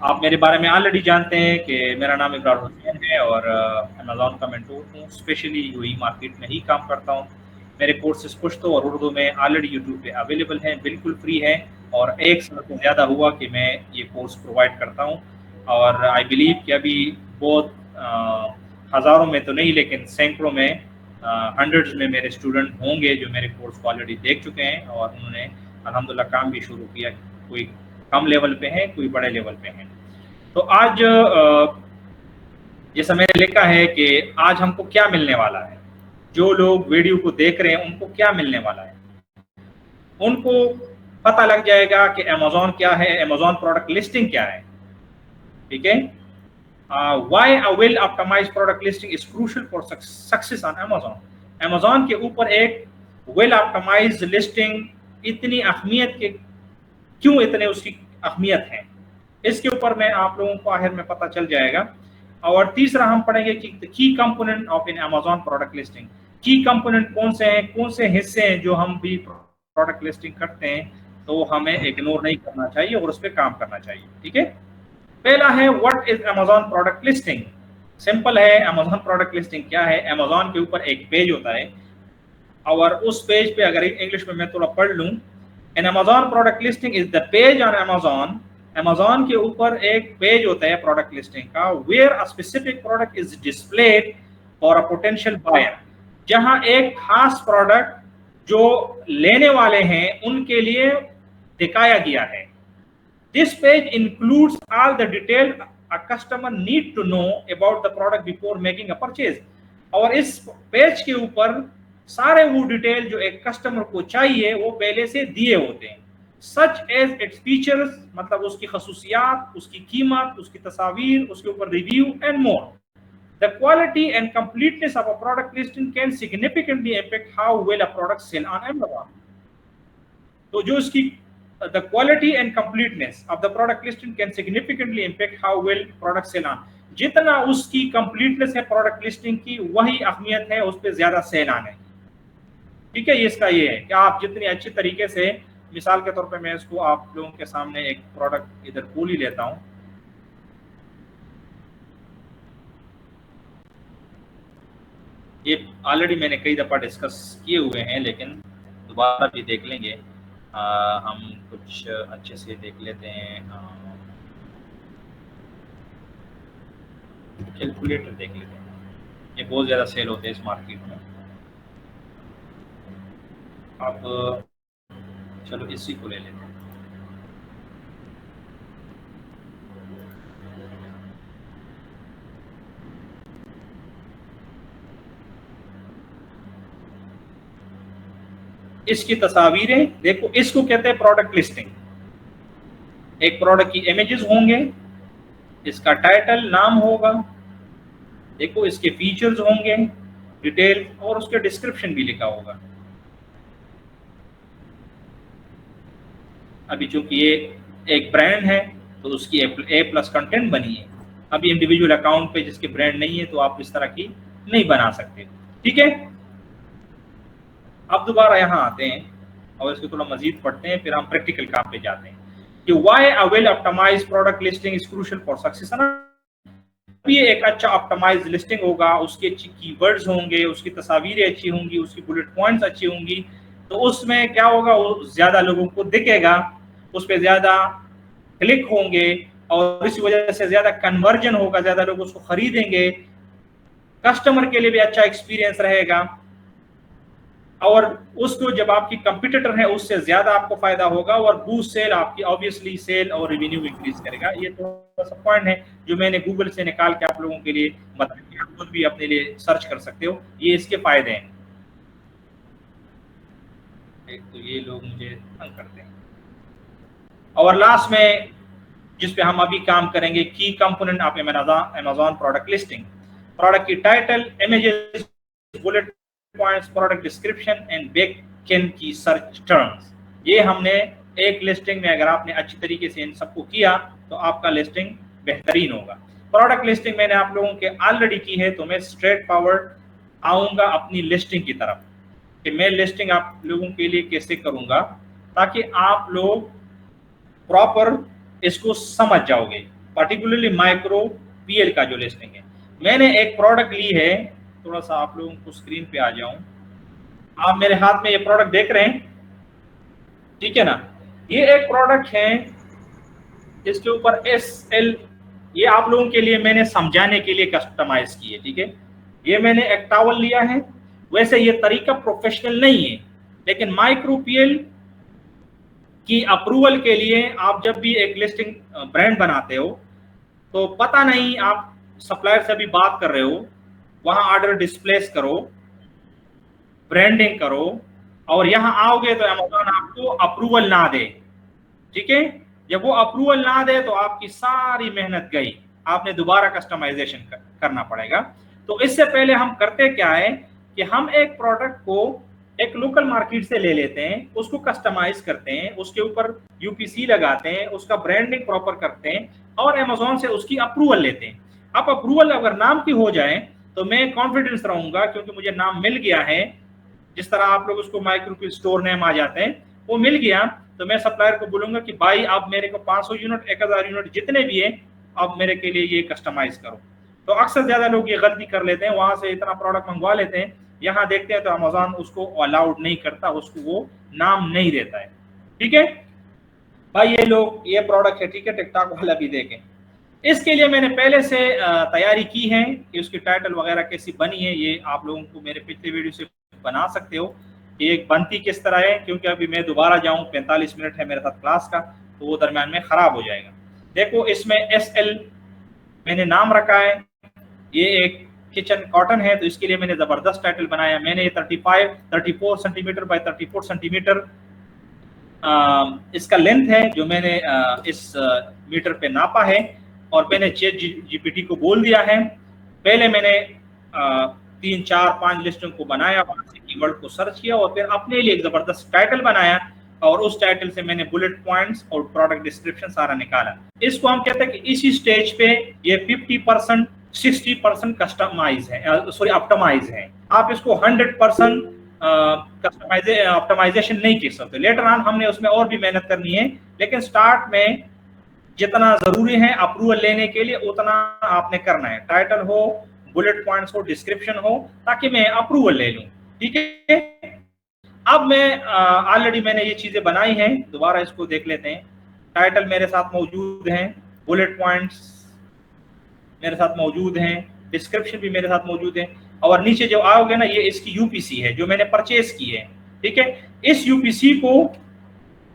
आप मेरे बारे में ऑलरेडी जानते हैं कि मेरा नाम इकरार हुसैन है और अमेज़न का मेंटोर हूँ। स्पेशली यूएई मार्केट में ही काम करता हूँ। मेरे कोर्सेज़ पश्तो और उर्दू में ऑलरेडी यूट्यूब पे अवेलेबल हैं, बिल्कुल फ्री हैं और 1 साल से ज़्यादा हुआ कि मैं ये कोर्स प्रोवाइड करता हूँ और आई बिलीव कि अभी बहुत हज़ारों में तो नहीं लेकिन सैकड़ों में हंड्रेड्स में मेरे स्टूडेंट होंगे जो मेरे कोर्स को ऑलरेडी देख चुके हैं और उन्होंने अल्हम्दुलिल्लाह काम भी शुरू किया। कोई कम लेवल पे हैं, कोई बड़े लेवल पे हैं। तो आज जैसा मैंने लिखा है कि आज हमको क्या मिलने वाला है, जो लोग वीडियो को देख रहे हैं उनको क्या मिलने वाला है, उनको पता लग जाएगा कि अमेज़न क्या है, अमेज़न प्रोडक्ट लिस्टिंग क्या है। ठीक है, why a well optimised product listing is crucial for success on Amazon. Amazon के ऊपर एक वेल ऑप्टिमाइज्ड लिस्टिंग इतनी अहमियत के क्यों इतने उसकी अहमियत है, इसके ऊपर मैं आप लोगों को आखिर में पता चल जाएगा। और तीसरा हम पढ़ेंगे कि की component of in Amazon product listing. की कंपोनेंट कौन से हैं, कौन से हिस्से हैं जो हम भी प्रोडक्ट लिस्टिंग करते हैं तो हमें इग्नोर नहीं करना चाहिए और उस पर काम करना चाहिए। ठीक है, पहला है what is Amazon product listing. Simple है, अमेज़न प्रोडक्ट लिस्टिंग क्या है। अमेज़न के ऊपर एक पेज होता है और उस पेज पे अगर इंग्लिश में मैं थोड़ा पढ़ लूं, an Amazon product listing is the page on Amazon. Amazon के ऊपर एक पेज होता है प्रोडक्ट लिस्टिंग का, where a specific product is displayed for a potential buyer, जहां एक खास प्रोडक्ट जो लेने वाले हैं उनके लिए दिखाया गया है। This page includes all the detail a customer need to know about the product before making a purchase. और इस पेज के ऊपर सारे वो डिटेल जो एक कस्टमर को चाहिए वो पहले से दिए होते हैं। सच एज इट्स फीचर्स, मतलब उसकी खसूसियात, उसकी कीमत, उसकी तस्वीर, उसके ऊपर review and more. The quality and completeness of a product listing can significantly impact how well a product sell on Amazon. तो जो इसकी the quality and completeness of the product listing can significantly impact how well product sell on। जितना उसकी completeness है product listing की, वही अहमियत है उस पर ज्यादा सेल आने। ठीक है, इसका ये है कि आप जितनी अच्छी तरीके से, मिसाल के तौर पे मैं इसको आप लोगों के सामने एक प्रोडक्ट इधर खोल ही लेता हूं। ये ऑलरेडी मैंने कई दफा डिस्कस किए हुए हैं लेकिन दोबारा भी देख लेंगे। हम कुछ अच्छे से देख लेते हैं। कैलकुलेटर देख लेते हैं, ये बहुत ज़्यादा सेल होते हैं इस मार्केट में। अब चलो इसी को ले लेते हैं। इसकी तस्वीरें देखो, इसको कहते हैं प्रोडक्ट लिस्टिंग। एक प्रोडक्ट की इमेजेस होंगे, इसका टाइटल नाम होगा, देखो इसके फीचर्स होंगे, डिटेल, और उसके डिस्क्रिप्शन भी लिखा होगा। अभी चूंकि ये एक ब्रांड है तो उसकी A+ कंटेंट बनी है। अभी इंडिविजुअल अकाउंट पे जिसके ब्रांड नहीं है तो आप इस तरह की नहीं बना सकते। ठीक है, अब दोबारा यहाँ आते हैं और इसको थोड़ा मजीद पढ़ते हैं, फिर हम प्रैक्टिकल काम पे जाते हैं कि why a well optimised product listing is crucial for success. ये एक अच्छा ऑप्टिमाइज लिस्टिंग होगा, उसके अच्छी कीवर्ड्स होंगे, उसकी तस्वीरें अच्छी होंगी, उसकी बुलेट पॉइंट्स अच्छी होंगी, तो उसमें क्या होगा, वो ज्यादा लोगों को दिखेगा, उस पर ज्यादा क्लिक होंगे और इस वजह से ज्यादा कन्वर्जन होगा, ज्यादा लोग उसको खरीदेंगे, कस्टमर के लिए भी अच्छा एक्सपीरियंस रहेगा और उसको जब आपकी कंपटीटर है उससे ज्यादा आपको फायदा होगा और बूस्ट सेल आपकी ऑब्वियसली सेल और रेवेन्यू इंक्रीज करेगा। ये थोड़ा सा पॉइंट है जो मैंने गूगल से निकाल के आप लोगों के लिए बताया, आप खुद भी अपने लिए सर्च कर सकते हो, ये इसके फायदे हैं। एक तो ये लोग मुझे तंग करते हैं। और लास्ट में जिस पे हम अभी काम करेंगे, की component of Amazon product listing. Product की title, images, bullet points, product description and backend की सर्च टर्म्स। ये हमने एक लिस्टिंग में अगर आपने अच्छी तरीके से इन सबको किया तो आपका लिस्टिंग बेहतरीन होगा। प्रोडक्ट लिस्टिंग मैंने आप लोगों के ऑलरेडी की है तो मैं स्ट्रेट फॉरवर्ड आऊंगा अपनी लिस्टिंग की तरफ कि मैं लिस्टिंग आप लोगों के लिए कैसे करूंगा ताकि आप लोग प्रॉपर इसको समझ जाओगे। पर्टिकुलरली माइक्रो पीएल का जो लिस्टिंग है। मैंने एक प्रोडक्ट ली है, थोड़ा सा आप लोगों को स्क्रीन पे आ जाऊं, आप मेरे हाथ में ये प्रोडक्ट देख रहे हैं, ठीक है ना। ये एक प्रोडक्ट है, इसके ऊपर SL, ये आप लोगों के लिए मैंने समझाने के लिए कस्टमाइज की है, ठीक है। ये मैंने एक टॉवल लिया है, वैसे ये तरीका प्रोफेशनल नहीं है, लेकिन माइक्रो पीएल की अप्रूवल के लिए आप जब भी एक लिस्टिंग ब्रांड बनाते हो तो पता नहीं आप सप्लायर से भी बात कर रहे हो, वहां ऑर्डर डिस्प्लेस करो, ब्रांडिंग करो, और यहां आओगे तो अमेज़न आपको अप्रूवल ना दे, ठीक है। जब वो अप्रूवल ना दे तो आपकी सारी मेहनत गई, आपने दोबारा कस्टमाइजेशन करना पड़ेगा। तो इससे पहले हम करते क्या है कि हम एक प्रोडक्ट को एक लोकल मार्केट से ले लेते हैं, उसको कस्टमाइज करते हैं, उसके ऊपर यूपीसी लगाते हैं, उसका ब्रांडिंग प्रॉपर करते हैं और अमेज़न से उसकी अप्रूवल लेते हैं। अब अप्रूवल अगर नाम की हो जाए तो मैं कॉन्फिडेंस रहूंगा, क्योंकि मुझे नाम मिल गया है, जिस तरह आप लोग उसको माइक्रो स्टोर नेम आ जाते हैं, वो मिल गया, तो मैं सप्लायर को बोलूंगा कि भाई आप मेरे को 500 यूनिट 1000 यूनिट जितने भी है आप मेरे के लिए ये कस्टमाइज करो। तो अक्सर ज्यादा लोग ये गलती कर लेते हैं, वहां से इतना प्रोडक्ट मंगवा लेते हैं, यहाँ देखते हैं तो अमेज़न उसको अलाउड नहीं करता, उसको वो नाम नहीं देता है, ठीक है भाई। ये लोग ये प्रोडक्ट है, ठीक है, टिकटॉक वाला भी देखें। इसके लिए मैंने पहले से तैयारी की है कि उसकी टाइटल वगैरह कैसी बनी है, ये आप लोगों को मेरे पिछले वीडियो से बना सकते हो कि एक बनती किस तरह है, क्योंकि अभी मैं दोबारा जाऊं 45 मिनट है मेरे साथ क्लास का, तो वो दरम्यान में खराब हो जाएगा। देखो इसमें SL मैंने नाम रखा है, ये एक किचन कॉटन है, तो इसके लिए मैंने जबरदस्त टाइटल बनाया। मैंने ये 34 सेंटीमीटर बाय 34 सेंटीमीटर इसका लेंथ है जो मैंने इस मीटर पे नापा है, और मैंने चैट जीपीटी को बोल दिया है। पहले मैंने 3 4 5 लिस्टों को बनाया, वहां से कीवर्ड को सर्च किया और फिर अपने लिए एक जबरदस्त टाइटल बनाया, और उस टाइटल से मैंने बुलेट पॉइंट्स और प्रोडक्ट डिस्क्रिप्शन सारा निकाला। इसको हम कहते हैं कि इसी स्टेज पे ये 50% 60% कस्टमाइज है, सॉरी ऑप्टिमाइज है। आप इसको 100% ऑप्टिमाइजेशन नहीं कर सकते, लेटर ऑन हमने उसमें और भी मेहनत करनी है, लेकिन स्टार्ट में जितना जरूरी है अप्रूवल लेने के लिए उतना आपने करना है। टाइटल हो, बुलेट पॉइंट्स हो, डिस्क्रिप्शन हो, ताकि मैं अप्रूवल ले लूं, ठीक है। अब मैं ऑलरेडी मैंने ये चीजें बनाई हैं, दोबारा इसको देख लेते हैं। टाइटल मेरे साथ मौजूद हैं, बुलेट पॉइंट्स मेरे साथ मौजूद हैं, डिस्क्रिप्शन भी मेरे साथ मौजूद है, और नीचे जो आओगे ना ये इसकी यूपीसी है जो मैंने परचेज की है, ठीक है। इस यूपीसी को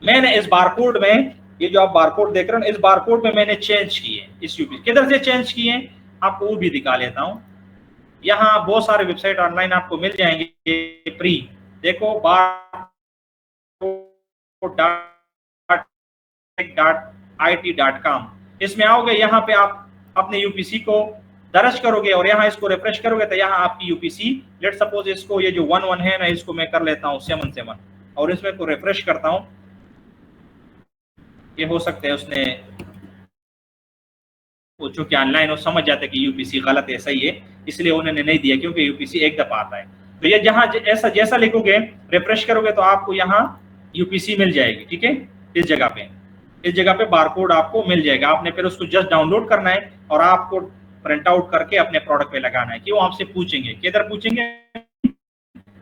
मैंने इस बारकोड में, ये जो आप बारकोड देख रहे हो, इस बारकोड में मैंने चेंज किए। इस यूपीसी किधर से चेंज किए आपको वो भी दिखा लेता हूं। यहाँ बहुत सारे वेबसाइट ऑनलाइन आपको मिल जाएंगे फ्री। देखो barcode.it.com, इसमें आओगे, यहाँ पे आप अपने यूपीसी को दर्ज करोगे और यहाँ इसको रिफ्रेश करोगे तो यहाँ आपकी यूपीसी, लेट सपोज इसको ये जो 11 है ना, इसको मैं कर लेता हूँ 77 और इसमें को रिफ्रेश करता हूँ। ये हो सकता है उसने वो चूंकि ऑनलाइन वो समझ जाते कि यूपीसी गलत है सही है, इसलिए उन्होंने नहीं दिया, क्योंकि यूपीसी एक दफा आता है। तो ये जहां ऐसा जैसा लिखोगे रिफ्रेश करोगे तो आपको यहाँ यूपीसी मिल जाएगी, ठीक है। इस जगह पे बारकोड आपको मिल जाएगा, आपने फिर उसको जस्ट डाउनलोड करना है और आपको प्रिंट आउट करके अपने प्रोडक्ट पे लगाना है। कि वो आपसे पूछेंगे, किधर पूछेंगे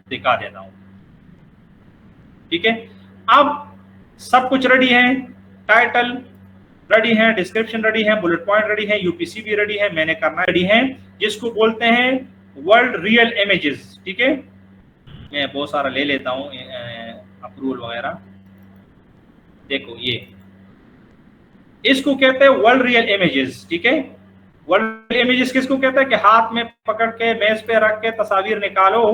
दिखा देता हूँ, ठीक है। अब सब कुछ रेडी है, टाइटल रेडी है, डिस्क्रिप्शन रेडी है, बुलेट पॉइंट रेडी है, यूपीसी भी रेडी है, मैंने करना रेडी है, जिसको बोलते हैं वर्ल्ड रियल इमेजेस, ठीक है। मैं बहुत सारा ले लेता हूँ अप्रूवल वगैरह। देखो ये इसको कहते हैं वर्ल्ड रियल इमेजेस, ठीक है। वर्ल्ड इमेजेस किसको कहते हैं कि हाथ में पकड़ के मेज पे रख के तस्वीर निकालो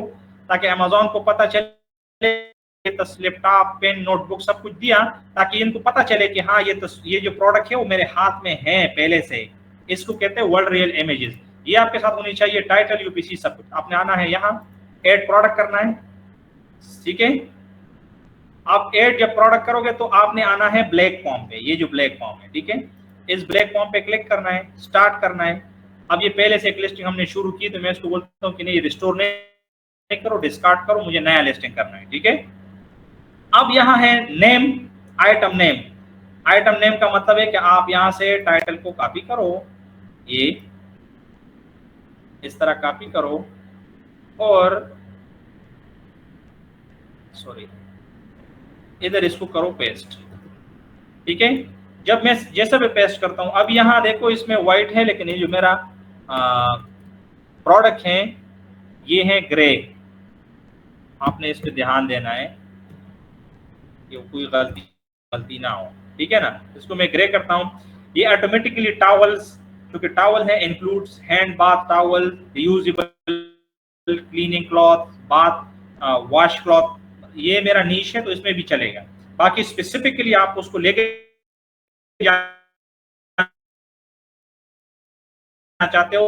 ताकि अमेज़न को पता चले, लैपटॉप पेन नोटबुक सब कुछ दिया ताकि इनको पता चले कि हाँ ये जो प्रोडक्ट है वो मेरे हाथ में है पहले से। इसको कहते हैं वर्ल्ड रियल इमेजेस। ये आपके साथ होनी चाहिए, टाइटल यूपीसी सब कुछ। आपने आना है यहाँ ऐड प्रोडक्ट करना है, ठीक है। आप ऐड जब प्रोडक्ट करोगे तो आपने आना है ब्लैक फॉर्म पे, ये जो ब्लैक फॉर्म है, ठीक है। इस ब्लैक फॉर्म पे क्लिक करना है, स्टार्ट करना है। अब ये पहले से एक लिस्टिंग हमने शुरू की तो मैं इसको बोलता हूँ कि नहीं रिस्टोर नहीं करो, डिस्कार्ड करो, मुझे नया लिस्टिंग करना है, ठीक है। अब यहाँ है name, item name. Item name का मतलब है कि आप यहां से टाइटल को कॉपी करो, ये इस तरह कॉपी करो और सॉरी इधर इसको करो पेस्ट। ठीक है, जब मैं जैसे भी पेस्ट करता हूं, अब यहां देखो इसमें व्हाइट है, लेकिन ये जो मेरा प्रोडक्ट है ये है ग्रे। आपने इस पे ध्यान देना है कि कोई गलती ना हो। ठीक है ना, इसको मैं ग्रे करता हूं। ये ऑटोमेटिकली टॉवल्स, क्योंकि टॉवल है, includes hand bath towel, reusable cleaning cloth, bath wash cloth, ये मेरा नीश है तो इसमें भी चलेगा। बाकी स्पेसिफिकली आप उसको लेके जाना चाहते हो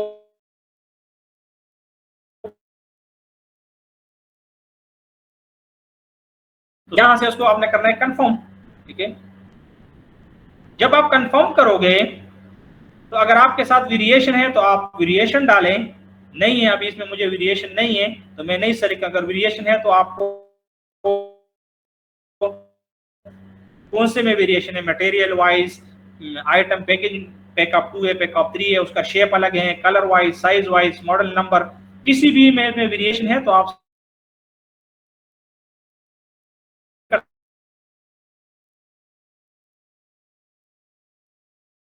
तो यहां से उसको आपने करना है कंफर्म। ठीक है, जब आप कंफर्म करोगे तो अगर आपके साथ वेरिएशन है तो आप वेरिएशन डालें, नहीं है अभी इसमें मुझे वेरिएशन नहीं है तो मैं नहीं सेलेक्ट। अगर वेरिएशन है तो आपको कौन से में वेरिएशन है, मटेरियल वाइज, आइटम पैकेजिंग, पैकअप 2 है, पैकअप 3 है, उसका शेप अलग है, colour wise, size wise, model number, किसी भी में वेरिएशन है तो आप,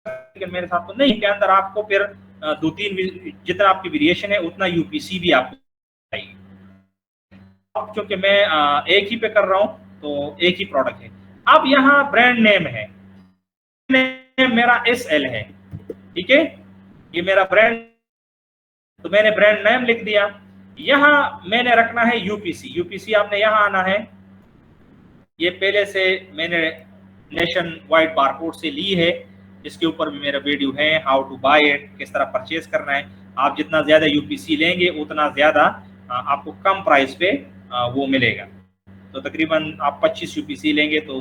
लेकिन मेरे साथ तो नहीं के अंदर आपको फिर दो तीन जितना आपकी वेरिएशन है उतना यूपीसी भी आपको चाहिए। अब क्योंकि मैं एक ही पे कर रहा हूँ तो एक ही प्रोडक्ट है। अब यहाँ ब्रांड नेम है, नेम मेरा SL है। ठीक है, ये मेरा ब्रांड, तो मैंने ब्रांड नेम लिख दिया। यहाँ मैंने रखना है यूपीसी। यूपीसी आपने यहाँ आना है, ये पहले से मैंने नेशन वाइड बारकोड से ली है, इसके ऊपर भी मेरा वीडियो है, हाउ टू बाय इट, किस तरह परचेज करना है। आप जितना ज्यादा यूपीसी लेंगे उतना ज्यादा आपको कम प्राइस पे वो मिलेगा। तो तकरीबन आप 25 यूपीसी लेंगे तो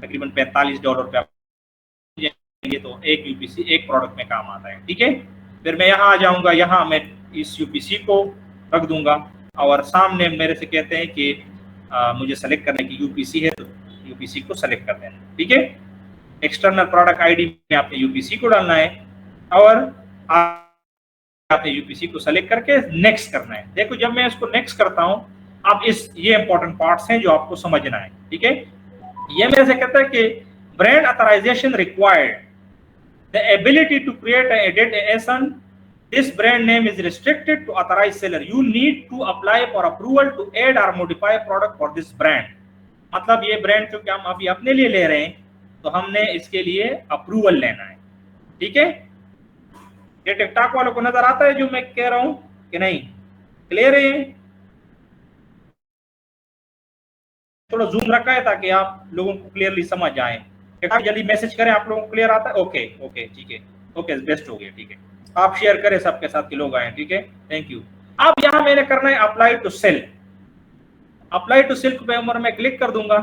तकरीबन $45 पे आप लेंगे, तो एक यूपीसी एक प्रोडक्ट में काम आता है। ठीक है, फिर मैं यहाँ आ जाऊंगा, यहाँ मैं इस यूपीसी को रख दूंगा और सामने मेरे से कहते हैं कि मुझे सेलेक्ट करने की यूपीसी है तो यूपीसी को सेलेक्ट कर देना। ठीक है, एक्सटर्नल प्रोडक्ट आईडी में आपने यूपीसी को डालना है और आपने यूपीसी को सेलेक्ट करके नेक्स्ट करना है। देखो जब मैं इसको नेक्स्ट करता हूं, अब ये इंपॉर्टेंट पार्ट्स हैं जो आपको समझना है। ठीक है, ये मेरे से कहता है कि brand authorisation required, the ability to create and edit ASIN, this brand name is restricted to authorized seller, you need to apply for approval to add or modify product for this brand। मतलब ये brand क्योंकि हम अभी अपने लिए ले रहे हैं तो हमने इसके लिए अप्रूवल लेना है। ठीक है, ये टिकटॉक वालों को नजर आता है जो मैं कह रहा हूं कि नहीं? क्लियर है? थोड़ा जूम रखा है ताकि आप लोगों को क्लियरली समझ आए। टिकटॉक जल्दी मैसेज करें, आप लोगों को क्लियर आता है? ओके ओके ठीक है, ओके बेस्ट हो गया। ठीक है, आप शेयर करें सबके साथ कि लोग आए। ठीक है, थैंक यू। अब यहां मैंने करना है apply to sell. Apply to sell पे उम्र में क्लिक कर दूंगा।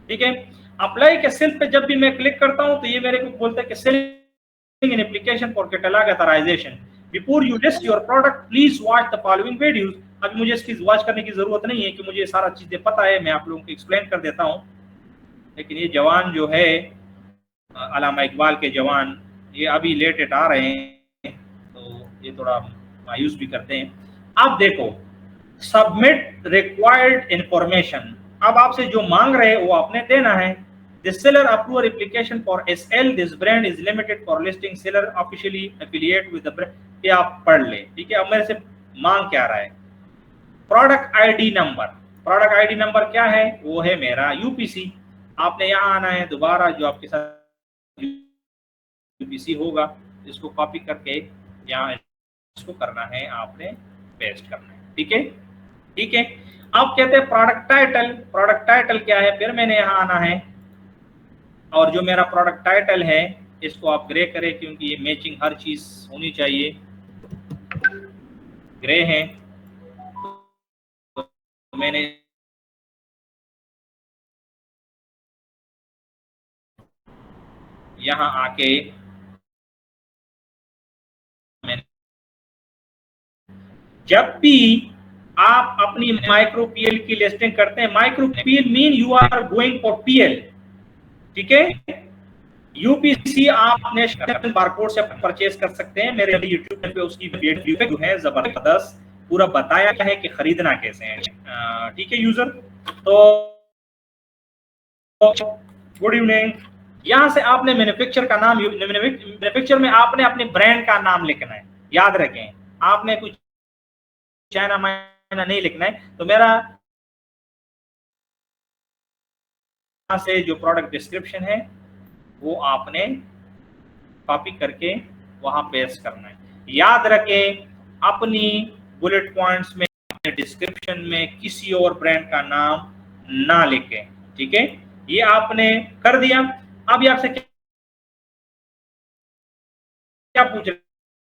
ठीक है, अप्लाई के सेल पे जब भी मैं क्लिक करता हूं तो ये मेरे को बोलता है कि selling in application for catalogue authorisation, before you list your product please watch the following videos. अब मुझे इसकी वॉच करने की जरूरत नहीं है कि मुझे सारा चीजें पता है, मैं आप लोगों को एक्सप्लेन कर देता हूं। लेकिन ये जवान जो है अल्लामा इकबाल के जवान, ये अभी लेटेट आ रहे हैं तो ये थोड़ा मायूस भी करते हैं। अब देखो सबमिट रिक्वायर्ड इंफॉर्मेशन, अब आपसे जो मांग रहे हैं वो आपने देना है। This seller approval application for SL, this brand is limited for listing seller officially affiliate with the brand। ये आप पढ़ ले। ठीक है, अब मेरे से मांग क्या रहा है? Product ID number. Product ID number क्या है? वो है मेरा यूपीसी। आपने यहाँ आना है, दोबारा जो आपके साथ यूपीसी होगा इसको कॉपी करके यहाँ इसको करना है, आपने पेस्ट करना है। ठीक है, ठीक है। अब कहते हैं प्रोडक्ट टाइटल। प्रोडक्ट टाइटल क्या है? फिर मैंने यहाँ आना है और जो मेरा प्रोडक्ट टाइटल है इसको आप ग्रे करें क्योंकि ये मैचिंग हर चीज होनी चाहिए, ग्रे है। तो मैंने यहाँ आके जब भी आप अपनी माइक्रो पीएल की लिस्टिंग करते हैं, micro PL mean you are going for PL, ठीक है। यूपीसी आप अपने बारकोड से परचेज कर सकते हैं। मेरे यूट्यूब पे उसकी वीडियो जो है जबरदस्त, पूरा बताया क्या है कि खरीदना कैसे है, ठीक है यूजर। तो गुड इवनिंग। यहां से आपने मैन्युफैक्चर का नाम, मैन्युफैक्चर में आपने अपने ब्रांड का नाम लिखना है, याद रखें। आपने कुछ चाइना माइना नहीं लिखना है। तो मेरा से जो प्रोडक्ट डिस्क्रिप्शन है वो आपने कॉपी करके वहां पेस्ट करना है। याद रखें, अपनी बुलेट पॉइंट्स में, अपने डिस्क्रिप्शन में किसी और ब्रांड का नाम ना लिखें, ठीक है। ये आपने कर दिया। अब ये आपसे क्या पूछ रहे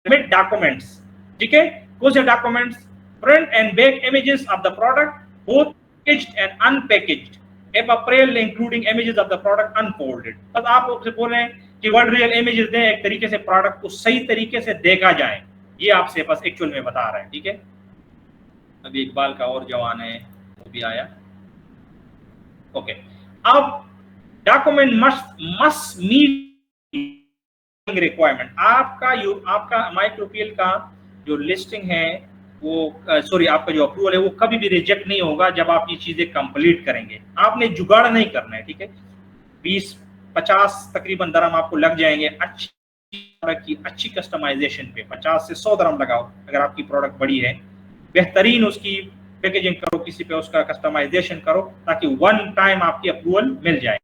हैं? डॉक्यूमेंट्स, ठीक है। कौन से documents? Front and back images of the product, both packaged and unpackaged, apparel including images of the product unfolded. बस आप उससे बोल रहे हैं कि वर्ल्ड रियल इमेजेस दें, एक तरीके से प्रोडक्ट को सही तरीके से देखा जाए, ये आपसे बस एक्चुअल में बता रहे हैं, ठीक है। अभी इकबाल का और जवान है वो भी आया, ओके। अब document must must meet requirement. आपका माइक्रोपीएल का जो लिस्टिंग है वो सॉरी आपका जो अप्रूवल है वो कभी भी रिजेक्ट नहीं होगा जब आप ये चीजें कंप्लीट करेंगे। आपने जुगाड़ नहीं करना है, ठीक है। 20-50 तकरीबन दरम आपको लग जाएंगे अच्छी कस्टमाइजेशन पे। 50 से 100 दरम लगाओ अगर आपकी प्रोडक्ट बड़ी है, बेहतरीन उसकी पैकेजिंग करो, किसी पे उसका कस्टमाइजेशन करो ताकि वन टाइम आपकी अप्रूवल मिल जाए।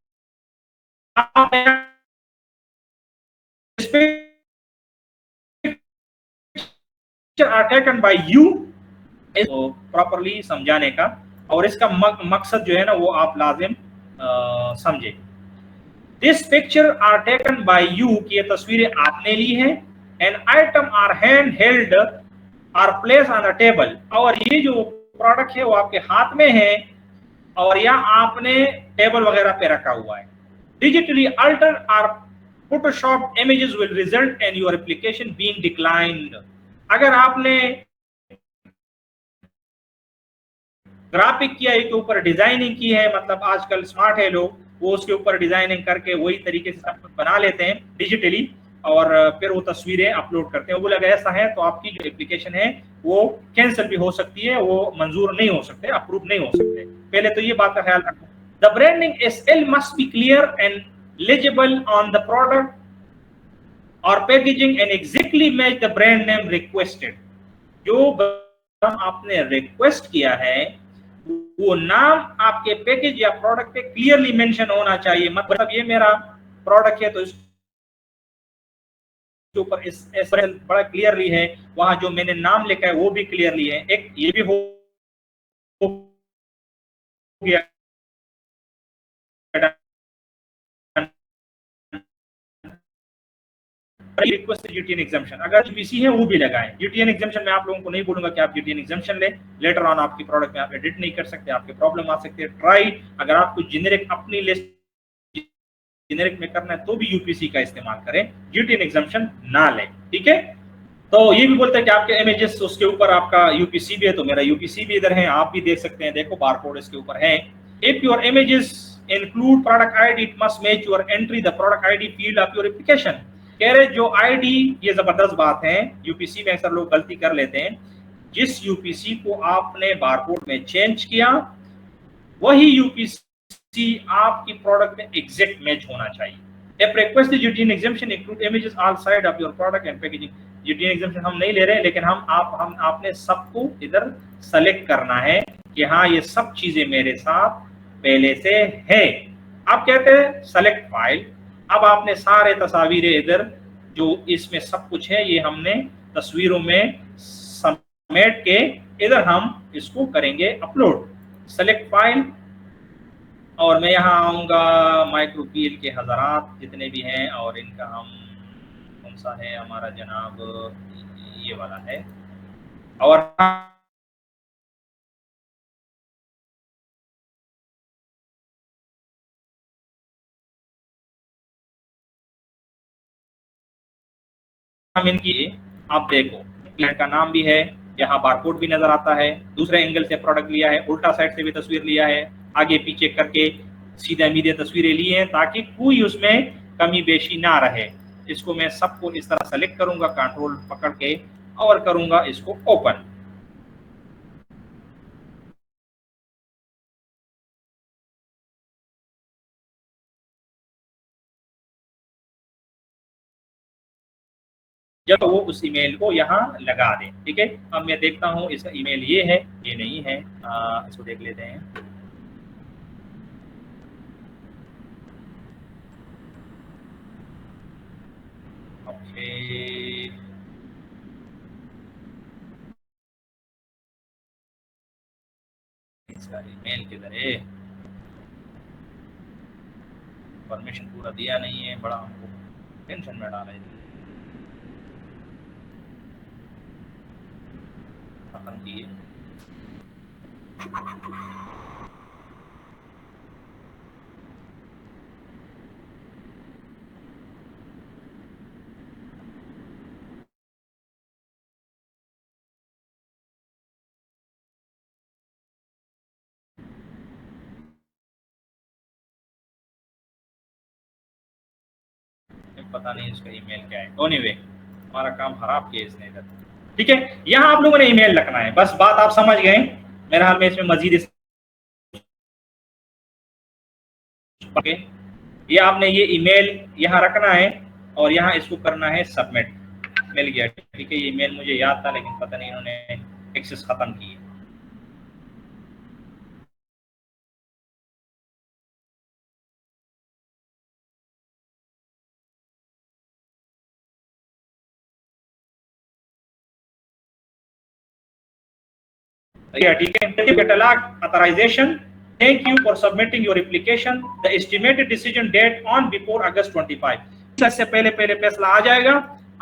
are taken by you properly समझाने का, और इसका मकसद जो है ना वो आप लाजिम समझे। This picture are taken by you, की ये तस्वीरें आपने ली हैं। And item are hand held or place on the table, और ये जो प्रोडक्ट है वो आपके हाथ में है और या आपने टेबल वगैरह पे रखा हुआ है। Digitally alter or Photoshop images will result in your application being declined. अगर आपने ग्राफिक किया है के ऊपर डिजाइनिंग की है, मतलब आजकल स्मार्ट है लोग, वो उसके ऊपर डिजाइनिंग करके वही तरीके से सब कुछ बना लेते हैं डिजिटली और फिर वो तस्वीरें अपलोड करते हैं। वो लगा ऐसा है तो आपकी जो एप्लीकेशन है वो कैंसिल भी हो सकती है, वो मंजूर नहीं हो सकते, अप्रूव नहीं हो सकते। पहले तो ये बात का ख्याल रखो। The branding SL must be clear and legible on the product or packaging and exactly match the brand name requested। जो आपने रिक्वेस्ट किया है वो नाम आपके पैकेज या प्रोडक्ट पे क्लियरली मेंशन होना चाहिए। मतलब ये मेरा प्रोडक्ट है तो इसके ऊपर इस बड़ा क्लियरली है, वहां जो मैंने नाम लिखा है वो भी क्लियरली है। एक ये भी हो गया रिक्वेस्ट यूटीएन एग्जाम्पशन। अगर यूपीसी है वो भी लगाएं। यूटीएन एग्जाम्पशन में आप लोगों को नहीं बोलूंगा कि आप यूटीएन एग्जाम्पशन ले, लेटर ऑन आपकी प्रोडक्ट में आप एडिट नहीं कर सकते, आपके प्रॉब्लम आ सकते हैं। ट्राई, अगर आपको जेनेरिक अपनी लिस्ट जेनेरिक में करना है तो भी यूपीसी का इस्तेमाल करें, यूटीएन एग्जाम्पशन ना लें, ठीक है। तो ये भी बोलते हैं कि आपके इमेजेस उसके ऊपर आपका यूपीसी भी है, तो मेरा यूपीसी भी इधर है, आप भी देख सकते हैं, देखो बारकोड इसके ऊपर है। If your images include product ID it must match your entry the product ID field of your application. कह रहे जो आईडी, ये जबरदस्त बात है, यूपीसी में अक्सर लोग गलती कर लेते हैं। जिस यूपीसी को आपने बारकोड में चेंज किया वही यूपीसी आपकी प्रोडक्ट में एग्जैक्ट मैच होना चाहिए। If requested UTN exemption include images all side of your product and packaging। UTN exemption हम नहीं ले रहे, लेकिन हम आपने सबको इधर सेलेक्ट करना है कि हाँ ये सब चीजें मेरे साथ पहले से है। आप कहते हैं सेलेक्ट फाइल, अब आपने सारे तस्वीरें इधर जो इसमें सब कुछ है ये हमने तस्वीरों में समेट के इधर हम इसको करेंगे अपलोड। सेलेक्ट फाइल, और मैं यहाँ आऊँगा माइक्रोपीएल के हज़ारात जितने भी हैं, और इनका हम कौन सा है हमारा जनाब, ये वाला है। और हम इनकी आप देखो क्लाइंट का नाम भी है, यहाँ बारकोड भी नजर आता है, दूसरे एंगल से प्रोडक्ट लिया है, उल्टा साइड से भी तस्वीर लिया है, आगे पीछे करके सीधे मीधे तस्वीरें ली हैं ताकि कोई उसमें कमी बेशी ना रहे। इसको मैं सबको इस तरह सेलेक्ट करूंगा, कंट्रोल पकड़ के और करूंगा इसको ओपन। जब वो उस ईमेल को यहाँ लगा दे, ठीक है। अब मैं देखता हूँ इसका ईमेल ये है, ये नहीं है, इसको देख लेते हैं। ओके, इसका ईमेल किधर है? परमिशन पूरा दिया नहीं है, बड़ा हमको टेंशन में डाला है। खत्म किए। पता नहीं इसका ईमेल क्या है। एनीवे, हमारा काम खराब किया इसने इधर, ठीक है। यहाँ आप लोगों ने ईमेल रखना है, बस बात आप समझ गए। मेरे हाल में इसमें मजीद ये आपने ये ईमेल यहाँ रखना है और यहाँ इसको करना है सबमिट। मिल गया, ठीक है। ये ईमेल मुझे याद था लेकिन पता नहीं इन्होंने एक्सेस खत्म की है। ठीक है। Catalogue authorization, thank you for submitting your application, the estimated decision date on before August 25। इससे पहले फैसला आ जाएगा।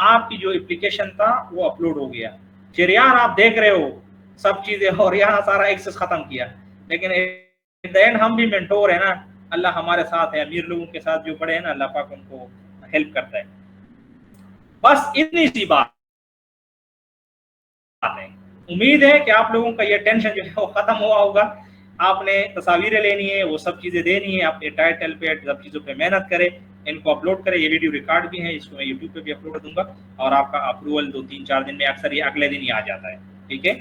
आपकी जो एप्लीकेशन था वो अपलोड हो गया। शरियान आप देख रहे हो सब चीजें, और यहाँ सारा एक्सेस खत्म किया, लेकिन इन द एंड हम भी मेंटोर है ना, अल्लाह हमारे साथ है। अमीर लोगों के साथ जो बड़े हैं ना, अल्लाह पाक उनको हेल्प करता है। बस इतनी सी बात है। उम्मीद है कि आप लोगों का ये टेंशन जो है वो खत्म हुआ होगा। आपने तस्वीरें लेनी है, वो सब चीजें देनी है, अपने टाइटल पे सब चीजों पे मेहनत करें, इनको अपलोड करें। ये वीडियो रिकॉर्ड भी है, इसको मैं यूट्यूब पे भी अपलोड कर दूंगा और आपका अप्रूवल 2-3-4 दिन में, अक्सर ये अगले दिन ही आ जाता है, ठीक है।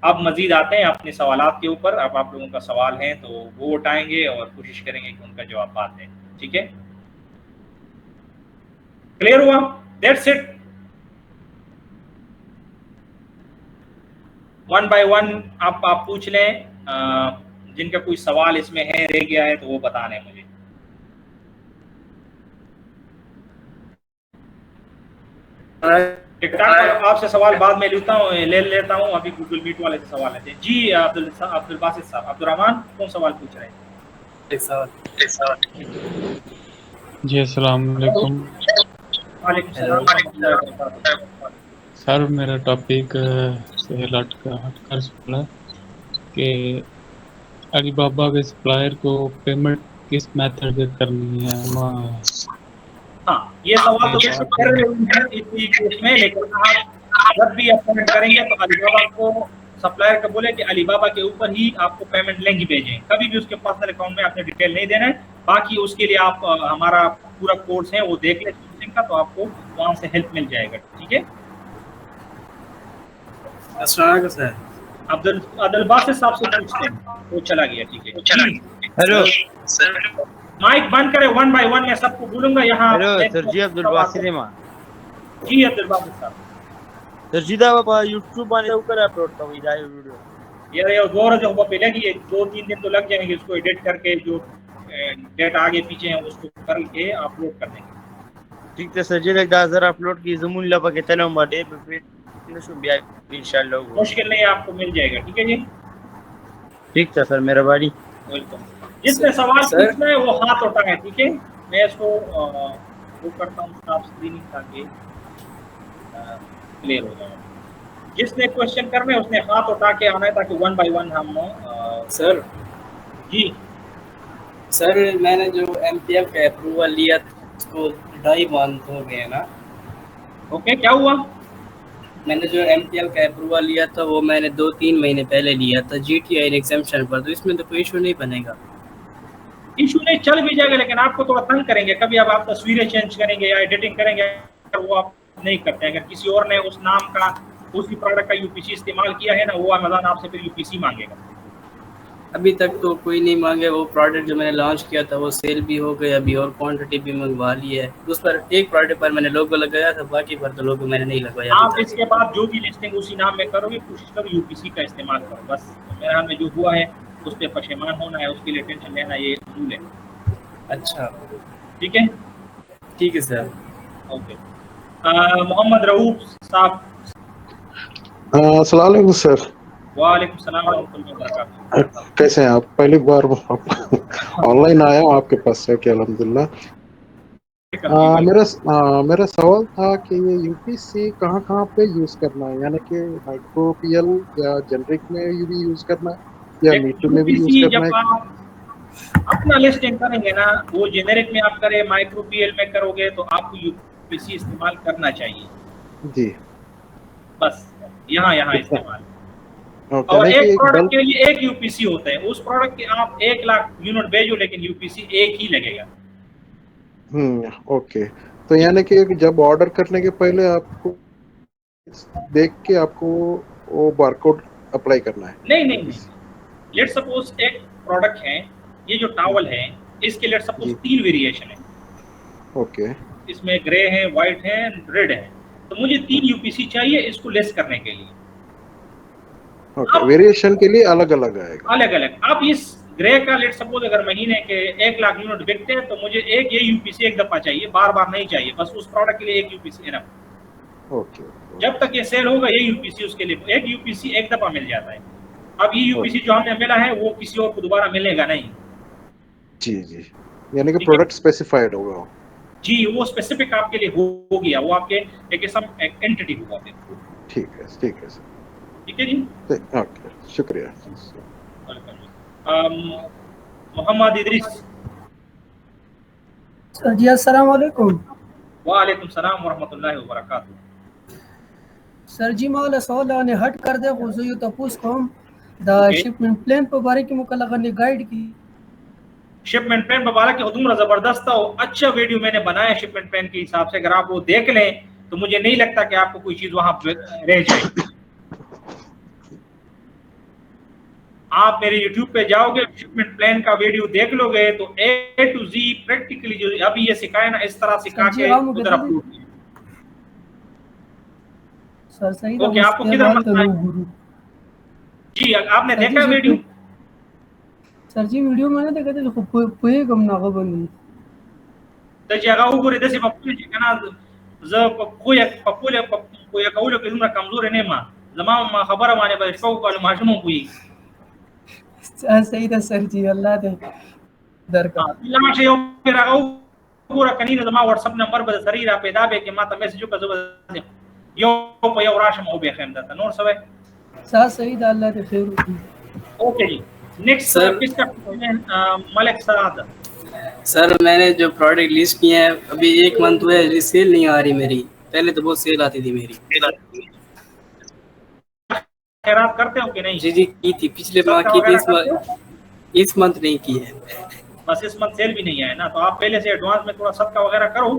अब मजीद आते हैं अपने सवालात के ऊपर। अब आप लोगों का सवाल है तो वो उठाएंगे और कोशिश करेंगे कि उनका जवाब पाते हैं, ठीक है। क्लियर हुआ? That's it. One by one आप पूछ लें, जिनका कोई सवाल इसमें है, रह गया है तो वो बताने मुझे। टिकटॉक पर आपसे सवाल बाद में ले लेता हूँ, अभी गूगल मीट वाले से सवाल लेते हैं। जी अब्दुल बासित साहब, अब्दुर्रहमान कौन सवाल पूछ रहे हैं? जी अस्सलाम वालेकुम। वालेकुम सलाम। सर मेरा टॉपिक से हटकर सवाल है कि अलीबाबा के सप्लायर को पेमेंट किस मेथड से करनी है? हाँ, ये सवाल तो कर रहे हैं इसी केस में, लेकिन आप जब भी आप पेमेंट करेंगे तो अलीबाबा को सप्लायर को बोले कि अलीबाबा के ऊपर ही आपको पेमेंट लिंक भेजें। कभी भी उसके पर्सनल अकाउंट में आपने डिटेल नहीं देना है। बाकी उसके लिए आप हमारा पूरा कोर्स है वो देख ले सोर्सिंग का, तो आपको वहां से हेल्प मिल जाएगा, ठीक है। अब्दुल बासित साहब से पूछते हैं, वो चला गया, ठीक है। हेलो सर, माइक बंद करें, वन बाय वन मैं सबको बोलूंगा यहाँ। हेलो सर जी, अब्दुल बासित जी अब्दुल बासित साहब। सर जीदा बाबा यूट्यूब पर ऊपर अपलोड कर वीडियो यार ये जोर जो वो पहले की 2-3 दिन तो लग जाएंगे इसको एडिट करके, जो डेटा आगे पीछे है उसको करके अपलोड कर देंगे। ठीक है सर जी, एक 10,000 अपलोड की जमून लपा के चलो बड़े पे इंशाल्लाह मुश्किल नहीं, आपको मिल जाएगा, ठीक है जी। ठीक है सर, मेहरबानी। वेलकम। जिसने सवाल पूछना है वो हाथ उठाए, ठीक है। मैं इसको वो करता हूँ स्टॉप स्क्रीनिंग ताकि क्लियर हो जाए। जिसने क्वेश्चन करना है उसने हाथ उठा के आना है ताकि वन बाय वन हम सर जी सर मैंने जो MPF का अप्रूवल लिया उसको 2.5 मंथ हो गए ना। ओके, क्या हुआ? मैंने जो MTL का अप्रूवल लिया था वो मैंने 2-3 महीने पहले लिया था GTI एग्जेम्पशन पर, तो इसमें तो कोई इशू नहीं बनेगा। इशू नहीं, चल भी जाएगा, लेकिन आपको थोड़ा तंग करेंगे। कभी अब आप तस्वीरें चेंज करेंगे या एडिटिंग करेंगे, वो आप नहीं करते हैं। अगर किसी और ने उस नाम का, उसी प्रोडक्ट का यूपीसी इस्तेमाल किया है ना, वो अमेज़न आपसे फिर यूपीसी मांगेगा। अभी तक तो कोई नहीं मांगे। वो प्रोडक्ट जो मैंने लॉन्च किया था वो सेल भी हो गया, अभी और क्वांटिटी भी मंगवा ली है। उस पर एक प्रोडक्ट पर मैंने लोगो लगाया था, बाकी पर तो लोगो मैंने नहीं लगवाया। आप इसके बाद जो भी लिस्टिंग उसी नाम में करोगे, कोशिश करो यूपीसी का इस्तेमाल करो। बस मेरे हाथ में जो हुआ है उस पर पशेमान होना है, उसके लिए टेंशन लेना ये रूल है। अच्छा, ठीक है, ठीक है सर। ओके। मोहम्मद रऊफ साहब। अस्सलाम वालेकुम सर। वालेकुम सलाम व रहमतुल्लाहि व बरकातहू। कैसे हैं आप? पहली बार ऑनलाइन आया हूँ आपके पास से कि अल्हम्दुलिल्लाह। मेरा सवाल था कि ये यूपीसी कहाँ पे यूज करना है, यानी कि माइक्रोपीएल या जेनरिक में भी यूज करना है या मीटर में भी यूज करना जब है? आप अपना लिस्टिंग करेंगे ना, वो जेनेरिक में आप करें, माइक्रोपीएल में करोगे, तो आपको यूपीसी इस्तेमाल करना चाहिए जी, बस यहाँ इस्तेमाल। ओके। और एक प्रोडक्ट के लिए एक यूपीसी होता है। उस प्रोडक्ट के आप 1 लाख यूनिट भेजो, लेकिन यूपीसी एक ही लगेगा। ओके। तो यानी कि जब ऑर्डर करने के पहले आपको देख के आपको वो बारकोड अप्लाई करना है? नहीं। लेट सपोज एक प्रोडक्ट है, ये जो टॉवल है, इसके लेट सपोज 3 वेरिएशन है। ओके। इसमें ग्रे है, व्हाइट है, रेड है। तो मुझे 3 यूपीसी चाहिए इसको लेस करने के लिए। ओके, वेरिएशन के लिए अलग अलग आएगा। अलग अलग। अब इस ग्रे का लेट सपोज अगर महीने के 1 लाख यूनिट बिकते हैं, तो मुझे एक ये यूपीसी एक दफा चाहिए, बार बार नहीं चाहिए। बस उस प्रोडक्ट के लिए एक यूपीसी इनफ। ओके। जब तक ये सेल होगा, ये यूपीसी उसके लिए एक यूपीसी एक दफा मिल जाता है। अब ये यूपीसी जो हमें मिला है वो किसी और को दोबारा मिलेगा नहीं। जी, यानी कि प्रोडक्ट स्पेसिफाइड होगा। जी, वो स्पेसिफिक आपके लिए हो गया, वो आपके एक किस्म एंटिटी होगा फिर। ठीक है सर। ठीक है जी, ओके, शुक्रिया। मोहम्मद इदरीस। सर जी अस्सलाम वालेकुम। वालेकुम सलाम व रहमतुल्लाहि व बरकातहू। सर जी माला सवाल ने हट कर दे खुजो तपूस कम द शिपमेंट प्लान पर बारे की मुकल्लक ने गाइड की। शिपमेंट प्लान मुबारक के उम्र जबरदस्त था। अच्छा वीडियो मैंने बनाया शिपमेंट प्लान के हिसाब से। अगर आप वो देख लें तो मुझे नहीं लगता कि आपको कोई चीज वहां रह जाएगी। आप मेरे YouTube पे जाओगे, शिपमेंट प्लान का वीडियो देख लोगे, तो A to Z प्रैक्टिकली जो अभी ये सिखाया ना, इस तरह सिखा के उधर अपलोड किया। सर सही ओके, आपको किधर मसला है? जी, आपने देखा वीडियो? सर जी वीडियो मैंने देखा था, कोई कम ना बनी तो जगह ऊपर इधर से पप्पू जी कहना ज कोई कौलो के तुमरा कमजोर है मा जमा खबर माने पर शौक वाले माशमो कोई सही था सर जी, अल्लाह दे दरका इला से यो फिर पूरा कनी ने जमा व्हाट्सएप नंबर पर शरीर पैदा बे के माता मैसेज का जब यो पे यो राशम हो बे खैम दा नोर सवे सा सही था, अल्लाह दे खैर। ओके जी, नेक्स्ट किसका मलिक साद। सर मैंने जो प्रोडक्ट लिस्ट किए हैं अभी 1 मंथ हुआ है, सेल नहीं आ रही मेरी। पहले तो बहुत सेल आती थी मेरी। खैरात करते हो कि नहीं? जी की थी, पिछले माह की थी, इस मंथ नहीं की है। बस इस मंथ सेल भी नहीं है ना, तो आप पहले से एडवांस में थोड़ा सदका वगैरह करो।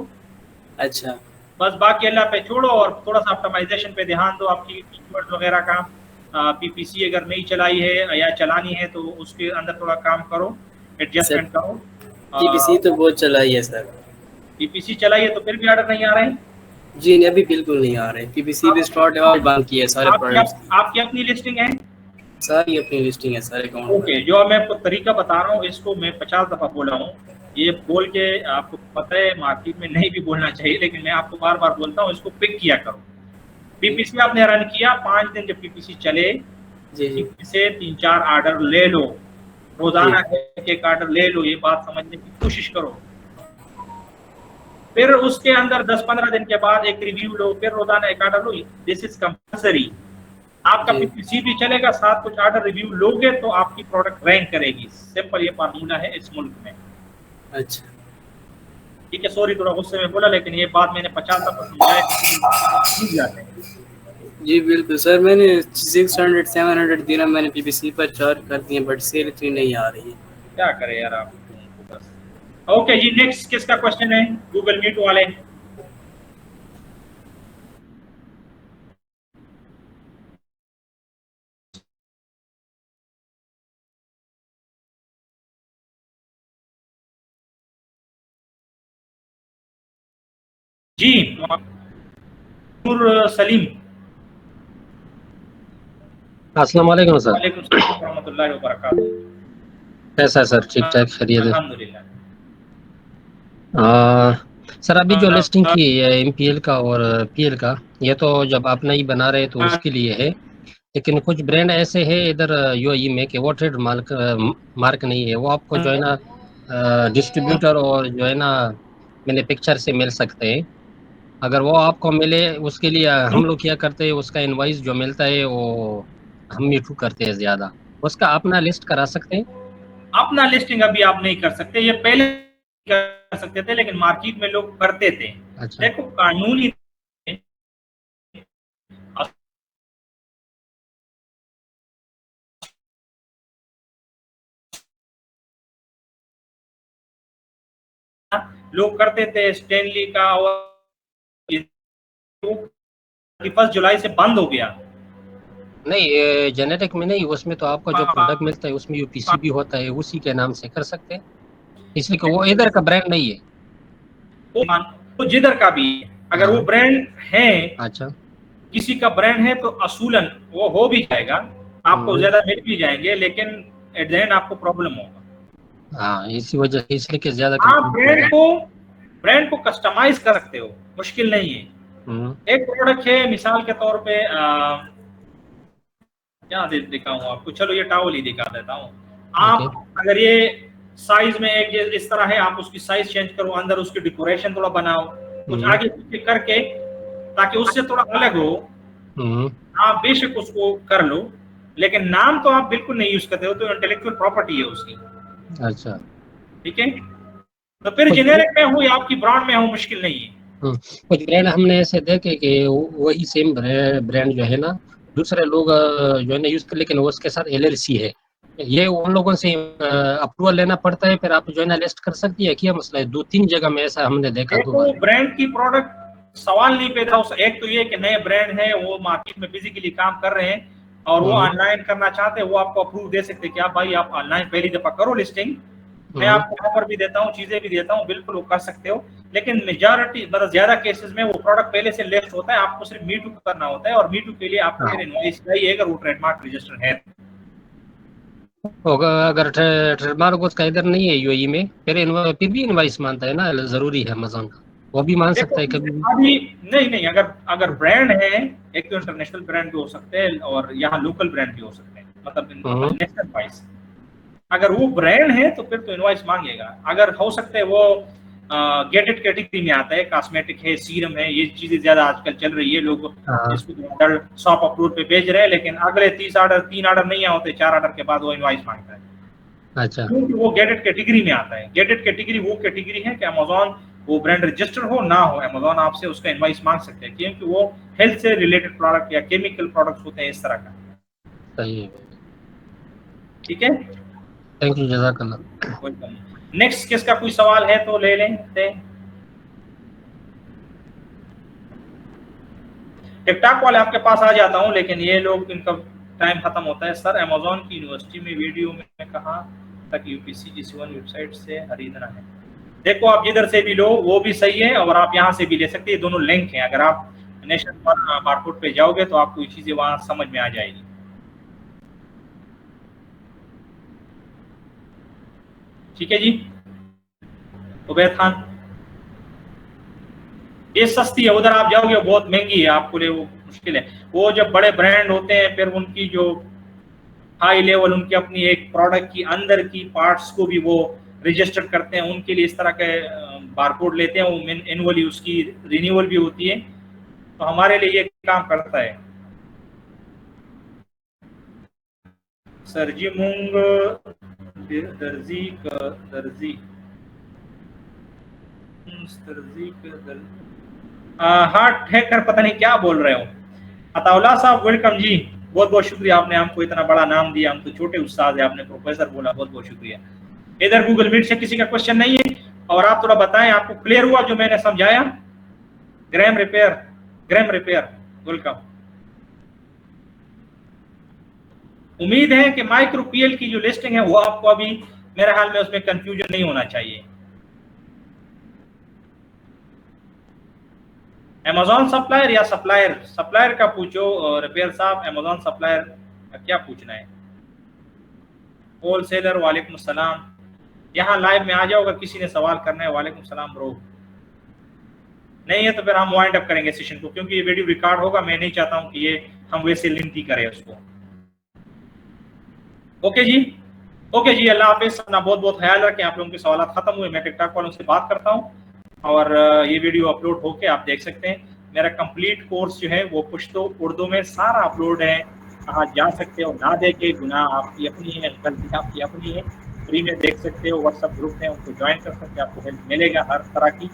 अच्छा, बस बाकी अल्लाह पे छोड़ो और थोड़ा सा ऑप्टिमाइजेशन पे ध्यान दो। आपकी कीवर्ड्स वगैरह का पीपीसी अगर नहीं चलाई है या चलानी है तो उसके अंदर थोड़ा काम करो, एडजस्टमेंट करो। पीपीसी तो बहुत चलाई है सर। पीपीसी चलाई है तो फिर भी ऑर्डर नहीं आ रहे हैं? जी नहीं, अभी बिल्कुल नहीं आ रहे। पीपीसी भी स्टॉक है और बंद किए सारे प्रोडक्ट्स। आपकी अपनी लिस्टिंग है? सारी अपनी लिस्टिंग है सारे अकाउंट। ओके, जो मैं आपको तरीका बता रहा हूँ इसको मैं 50 दफा बोला हूँ। ये बोल के आपको पता है मार्केट में नहीं भी बोलना चाहिए, लेकिन मैं आपको बार बार बोलता हूँ, इसको पिक किया करो। पीपीसी आपने रन किया, 5 दिन जब पीपीसी चले जी से 3-4 ऑर्डर ले लो, रोजाना एक ऑर्डर ले लो। ये बात समझने की कोशिश करो। फिर उसके अंदर 10-15 दिन के बाद एक रिव्यू लो, फिर रोजाना एक order low. This is compulsory. आपका पीपीसी भी चलेगा, साथ कुछ ऑर्डर रिव्यू लोगे तो आपकी प्रोडक्ट रैंक करेगी। सिंपल ये फार्मूला है इस मुल्क में। अच्छा ठीक है, सॉरी थोड़ा गुस्से में बोला, लेकिन ये बात मैंने 50 दफा समझाया। जी बिल्कुल सर, मैंने 600 700 दिरहम मैंने पीपीसी पर चार्ज कर दिए, बट सेल इतनी नहीं आ रही है। क्या करें यार आप लोगों को बस। ओके जी, नेक्स्ट किसका क्वेश्चन है गूगल मीट वाले? जी नूर सलीम। अस्सलाम वालेकुम सर। वालेकुम सलाम रहमतुल्लाहि व बरकातहू। कैसा है सर? ठीक ठाक खैरियत है? अल्हम्दुलिल्लाह। सर अभी जो लिस्टिंग हाँ, की है एमपीएल का और पीएल का, ये तो जब आप नई बना रहे तो उसके लिए है, लेकिन कुछ ब्रांड ऐसे हैं इधर यूएई में कि वो ट्रेड मार्क मार्क नहीं है, वो आपको जो है ना डिस्ट्रीब्यूटर और जो है ना मैंने पिक्चर से मिल सकते हैं। अगर वो आपको मिले उसके लिए हम लोग क्या करते हैं, उसका इनवाइस जो मिलता है वो हम मीठू करते हैं ज़्यादा, उसका अपना लिस्ट करा सकते हैं। अपना लिस्टिंग अभी आप नहीं कर सकते, ये पहले कर सकते थे लेकिन मार्केट में लोग करते थे। अच्छा। देखो कानूनी लोग करते थे स्टेनली का, और 1 जुलाई से बंद हो गया। नहीं जेनेटिक में नहीं, उसमें तो आपका जो हाँ, प्रोडक्ट मिलता है उसमें यूपीसी भी होता है, उसी के नाम से कर सकते हैं, इसलिए कि वो इधर का ब्रांड नहीं है। वो जिधर का भी है, अगर वो हाँ। ब्रांड है, अच्छा। किसी का ब्रांड है तो असूलन वो हो भी जाएगा, आपको हम्म। ज्यादा मिल भी जाएंगे, लेकिन एट द एंड आपको प्रॉब्लम होगा। हाँ, इसी वजह से इसलिए कि ज्यादा आप कंफ्यूज हो गया। ब्रांड को कस्टमाइज कर सकते हो, मुश्किल नहीं है। हम्म। एक प्रोडक्ट है मिसाल के तौर पे क्या दिखाऊं आपको, चलो ये टावल ही दिखा देता हूँ। ओके। आप अगर ये साइज में एक इस तरह है, आप उसकी साइज चेंज करो, अंदर उसकी डेकोरेशन थोड़ा बनाओ, कुछ हम्म। आगे पीछे करके, ताकि उससे थोड़ा अलग हो, हम्म। आप बेशक उसको कर लो, लेकिन नाम तो आप बिल्कुल नहीं यूज करते हो, तो इंटेलेक्चुअल प्रॉपर्टी है उसकी। अच्छा। ठीक है, तो फिर कुछ जेनेरिक में हो या आपकी ब्रांड में हो, मुश्किल नहीं है। कुछ ब्रांड हमने ऐसे देखे कि वही सेम ब्रांड जो है ना दूसरे लोग जो है ना यूज कर, लेकिन वो उसके साथ एलएलसी है, ये उन लोगों से अप्रूवल लेना पड़ता है, फिर आप जो है ना लिस्ट कर सकती है, क्या मसला है? 2-3 जगह में ऐसा हमने देखा 2 देखो बार। ब्रांड की प्रोडक्ट सवाल नहीं पैदा हो, एक तो ये कि नए ब्रांड है, वो मार्केट में फिजिकली काम कर रहे हैं और वो हम्म। ऑनलाइन करना चाहते हैं, वो आपको अप्रूव दे सकते हैं कि आप भाई आप ऑनलाइन पहली दफा करो लिस्टिंग, मैं हम्म। आपको ऑफर भी देता हूँ, चीजें भी देता हूँ, बिल्कुल वो कर सकते हो। लेकिन मेजॉरिटी मतलब ज्यादा केसेस में वो प्रोडक्ट पहले से लिस्ट होता है, आपको सिर्फ मीटू करना होता है, और मीटू के लिए आपको हाँ। फिर इनवॉइस चाहिए अगर वो ट्रेडमार्क रजिस्टर है। होगा, अगर ट्रेडमार्क उसका इधर नहीं है यूएई में, फिर भी इनवाइस मानता है ना, जरूरी है अमेजोन का, वो भी मान देखो सकता है कभी भी। अभी नहीं नहीं, अगर अगर ब्रांड है, एक तो इंटरनेशनल ब्रांड भी हो सकते हैं और यहाँ लोकल ब्रांड भी हो सकते हैं, मतलब नेशनल वाइज। अगर वो ब्रांड है तो फिर तो इनवॉइस मांगेगा। अगर हो सकता है वो गेटेड कैटेगरी में आता है, कॉस्मेटिक है, सीरम है, ये चीजें ज्यादा आजकल चल रही है, लोग हाँ। इसको ऑर्डर शॉप अपलोड पे भेज रहे हैं, लेकिन अगले 3 ऑर्डर नहीं होते, 4 ऑर्डर के बाद वो इनवॉइस मांगता है, अच्छा। क्योंकि वो गेटेड कैटेगरी में आता है। गेटेड कैटेगरी वो कैटेगरी है कि अमेजोन वो ब्रांड रजिस्टर हो ना हो, अमेजोन आपसे उसका इनवॉइस मांग सकते हैं, क्योंकि वो हेल्थ से रिलेटेड प्रोडक्ट या केमिकल प्रोडक्ट्स होते हैं इस तरह का। सही है। ठीक है, थैंक यू, जज़ाकल्लाह। वेलकम। नेक्स्ट किसका कोई सवाल है तो ले लें। टिकटॉक वाले आपके पास आ जाता हूँ, लेकिन ये लोग इनका टाइम खत्म होता है। सर अमेजोन की यूनिवर्सिटी में वीडियो में कहाँ तक यूपीसी GC1 वेबसाइट से खरीदना है? देखो आप जिधर से भी लो वो भी सही है, और आप यहाँ से भी ले सकते हैं, दोनों लिंक हैं। अगर आप नेशनल मार्केट पे जाओगे तो आपको ये चीजें वहां समझ में आ जाएगी। ठीक है जी, उबैद खान, ये सस्ती है, उधर आप जाओगे वो बहुत महंगी है, आपको लिए वो मुश्किल है। वो जब बड़े ब्रांड होते हैं फिर उनकी जो हाई लेवल, उनकी अपनी एक प्रोडक्ट की अंदर की पार्ट्स को भी वो रजिस्टर करते हैं, उनके लिए इस तरह के बारकोड लेते हैं, वो एनुअली उसकी रिन्यूअल भी होती है, तो हमारे लिए ये काम करता है। सरजी मूंग दर्जी दर्जी हाँ हैकर पता नहीं क्या बोल रहे हो। अताउल्लाह साहब वेलकम जी, बहुत बहुत शुक्रिया, आपने हमको इतना बड़ा नाम दिया, हम तो छोटे उस्ताद है, आपने प्रोफेसर बोला, बहुत बहुत शुक्रिया। इधर गूगल मीट से किसी का क्वेश्चन नहीं है? और आप थोड़ा बताएं, आपको क्लियर हुआ जो मैंने समझाया? ग्रैम रिपेयर वेलकम। उम्मीद है कि माइक्रो पीएल की जो लिस्टिंग है वो आपको अभी मेरे ख्याल में उसमें कंफ्यूजन नहीं होना चाहिए। अमेज़न सप्लायर या सप्लायर का पूछो रिपेयर साहब, अमेज़न सप्लायर का क्या पूछना है? होलसेलर वालेकुम सलाम, यहाँ लाइव में आ जाओ अगर किसी ने सवाल करना है। वालेकुम सलाम ब्रो, नहीं है तो फिर हम वाइंड अप करेंगे सेशन को, क्योंकि ये वीडियो रिकॉर्ड होगा, मैं नहीं चाहता हूँ कि ये हम वैसे लिंक ही करें उसको। ओके जी, अल्लाह हाफिज़, अपना बहुत बहुत ख्याल रखें। आप लोगों के सवाल खत्म हुए, मैं टिकटॉक वालों से बात करता हूँ और ये वीडियो अपलोड होके आप देख सकते हैं। मेरा कंप्लीट कोर्स जो है वो पुश्तो उर्दू में सारा अपलोड है, आप जा सकते हो, ना देखे गुनाह आपकी अपनी है, गलती आपकी अपनी है, फ्री में देख सकते हो। व्हाट्सएप ग्रुप है, उनको ज्वाइन कर सकते हैं, आपको हेल्प मिलेगा हर तरह की।